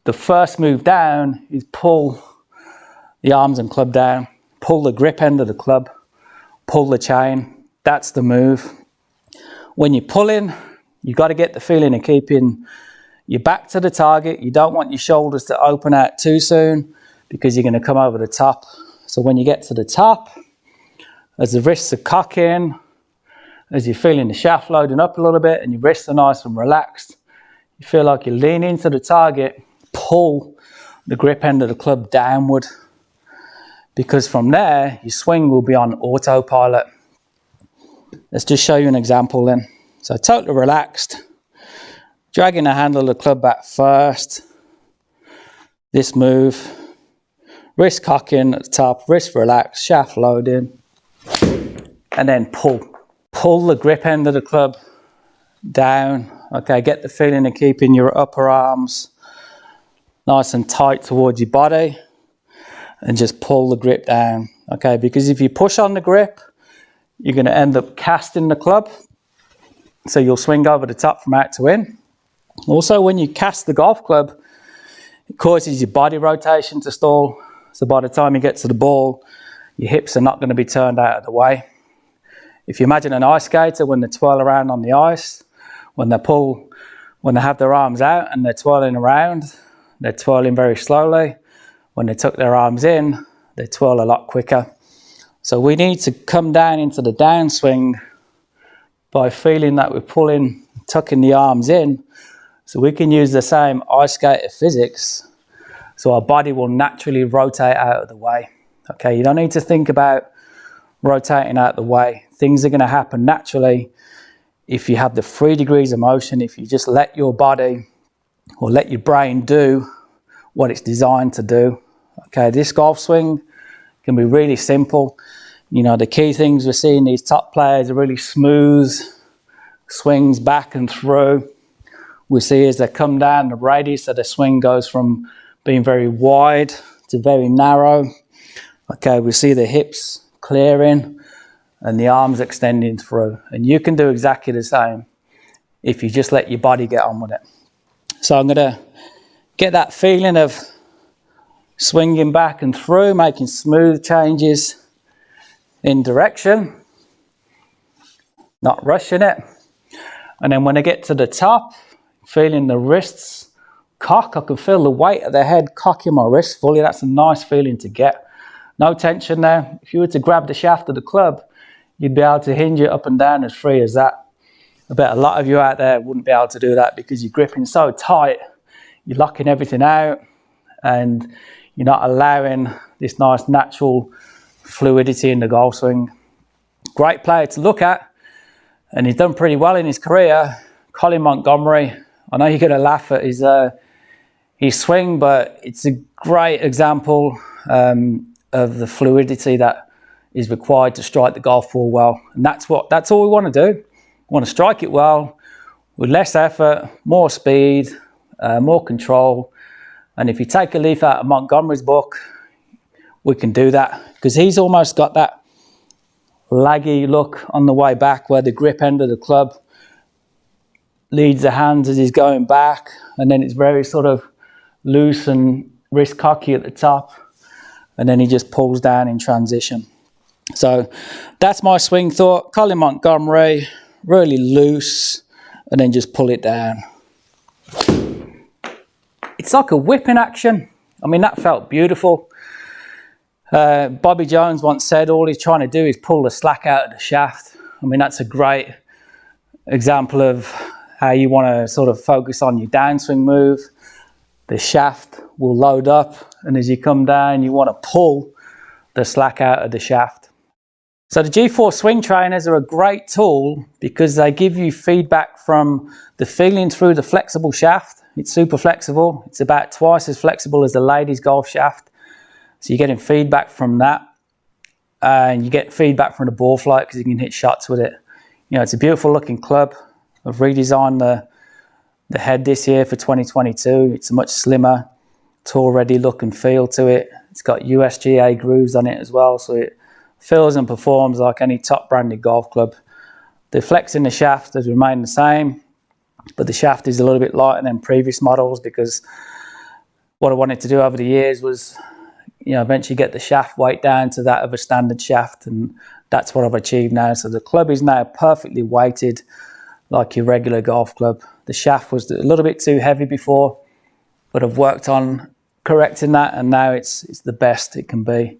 the first move down is pull the arms and club down, pull the grip end of the club, pull the chain. That's the move. When you're pulling, you've got to get the feeling of keeping your back to the target. You don't want your shoulders to open out too soon because you're going to come over the top. So when you get to the top, as the wrists are cocking, as you're feeling the shaft loading up a little bit and your wrists are nice and relaxed, you feel like you lean into the target, pull the grip end of the club downward, because from there your swing will be on autopilot. Let's just show you an example then. So totally relaxed, dragging the handle of the club back first, this move, wrist cocking at the top, wrist relaxed, shaft loading, and then pull the grip end of the club down. Okay, get the feeling of keeping your upper arms nice and tight towards your body, and just pull the grip down. Okay, because if you push on the grip, you're going to end up casting the club, so you'll swing over the top from out to in. Also, when you cast the golf club, it causes your body rotation to stall, so by the time you get to the ball, your hips are not going to be turned out of the way. If you imagine an ice skater, when they twirl around on the ice, when they have their arms out and they're twirling around, they're twirling very slowly. When they tuck their arms in, they twirl a lot quicker. So we need to come down into the downswing by feeling that we're pulling, tucking the arms in, so we can use the same ice skater physics, so our body will naturally rotate out of the way. Okay, you don't need to think about rotating out of the way. Things are going to happen naturally if you have the 3 degrees of motion, if you just let your body or let your brain do what it's designed to do. Okay, this golf swing can be really simple. You know, the key things we're seeing these top players are really smooth swings back and through. We see as they come down, the radius of the swing goes from being very wide to very narrow. Okay, we see the hips clearing and the arms extending through. And you can do exactly the same if you just let your body get on with it. So I'm going to get that feeling of swinging back and through, making smooth changes in direction, not rushing it. And then when I get to the top, feeling the wrists cock, I can feel the weight of the head cocking my wrist fully. That's a nice feeling to get. No tension there. If you were to grab the shaft of the club, you'd be able to hinge it up and down as free as that. I bet a lot of you out there wouldn't be able to do that because you're gripping so tight, you're locking everything out, and you're not allowing this nice natural fluidity in the golf swing. Great player to look at, and he's done pretty well in his career. Colin Montgomery. I know you're going to laugh at his swing, but it's a great example of the fluidity that is required to strike the golf ball well. And that's all we want to do. We want to strike it well with less effort, more speed, more control. And if you take a leaf out of Montgomery's book, we can do that, because he's almost got that laggy look on the way back where the grip end of the club leads the hands as he's going back, and then it's very sort of loose and wrist cocky at the top, and then he just pulls down in transition. So that's my swing thought. Colin Montgomery, really loose, and then just pull it down. It's like a whipping action. I mean, that felt beautiful. Bobby Jones once said all he's trying to do is pull the slack out of the shaft. I mean, that's a great example of how you want to sort of focus on your downswing move. The shaft will load up, and as you come down, you want to pull the slack out of the shaft. So the GForce Swing Trainers are a great tool because they give you feedback from the feeling through the flexible shaft. It's super flexible. It's about twice as flexible as the ladies' golf shaft. So you're getting feedback from that, and you get feedback from the ball flight because you can hit shots with it. You know, it's a beautiful looking club. I've redesigned the head this year for 2022. It's a much slimmer, tour-ready look and feel to it. It's got USGA grooves on it as well, so it feels and performs like any top branded golf club. The flex in the shaft has remained the same, but the shaft is a little bit lighter than previous models because what I wanted to do over the years was, you know, eventually get the shaft weight down to that of a standard shaft, and that's what I've achieved now. So the club is now perfectly weighted like your regular golf club. The shaft was a little bit too heavy before, but I've worked on correcting that, and now it's the best it can be.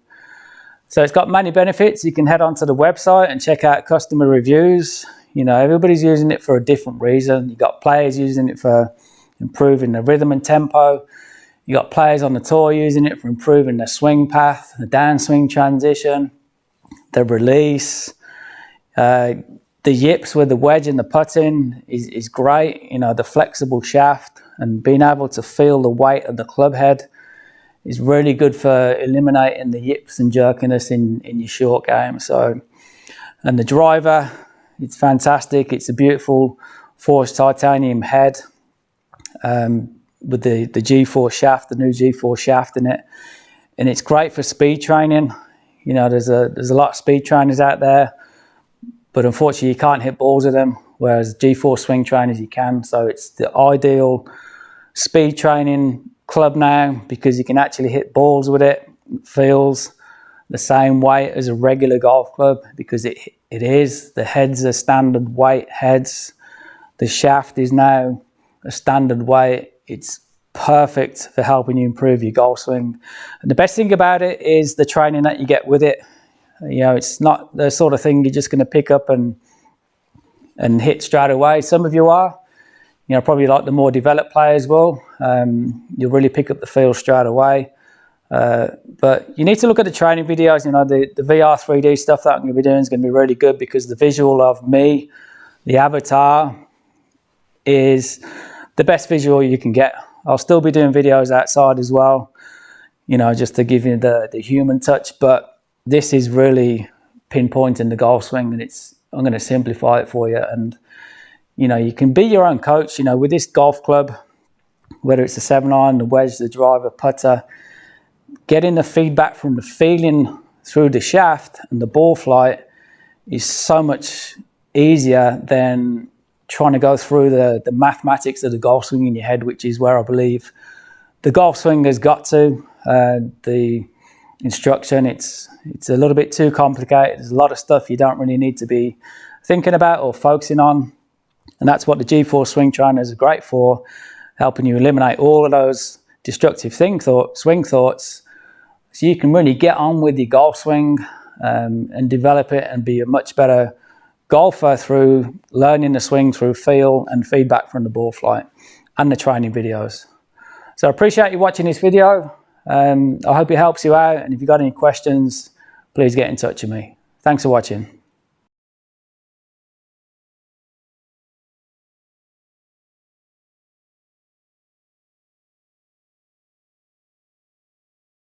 So it's got many benefits. You can head onto the website and check out customer reviews. You know, everybody's using it for a different reason. You've got players using it for improving the rhythm and tempo. You got players on the tour using it for improving the swing path, the downswing transition, the release. The yips with the wedge and the putting is great. You know, the flexible shaft and being able to feel the weight of the club head is really good for eliminating the yips and jerkiness in your short game. So, and the driver, it's fantastic. It's a beautiful forged titanium head. With the GForce shaft, the new GForce shaft in it, and it's great for speed training. You know, there's a lot of speed trainers out there, but unfortunately you can't hit balls with them, whereas GForce Swing Trainers you can. So it's the ideal speed training club now, because you can actually hit balls with it. It feels the same weight as a regular golf club, because it is. The heads are standard weight heads. The shaft is now a standard weight. It's perfect for helping you improve your golf swing. And the best thing about it is the training that you get with it. You know, it's not the sort of thing you're just going to pick up and hit straight away. Some of you are, you know, probably like the more developed players will. You'll really pick up the feel straight away. But you need to look at the training videos. You know, the VR 3D stuff that I'm going to be doing is going to be really good, because the visual of me, the avatar, is the best visual you can get. I'll still be doing videos outside as well, you know, just to give you the human touch, but this is really pinpointing the golf swing, and I'm going to simplify it for you. And, you know, you can be your own coach, you know, with this golf club, whether it's the 7-iron, the wedge, the driver, putter, getting the feedback from the feeling through the shaft and the ball flight is so much easier than trying to go through the mathematics of the golf swing in your head, which is where I believe the golf swing has got to. The instruction, it's a little bit too complicated. There's a lot of stuff you don't really need to be thinking about or focusing on, and that's what the GForce Swing Trainers are great for, helping you eliminate all of those destructive swing thoughts, so you can really get on with your golf swing and develop it and be a much better golfer through learning the swing through feel and feedback from the ball flight and the training videos. So I appreciate you watching this video. I hope it helps you out, and if you've got any questions, please get in touch with me. Thanks for watching.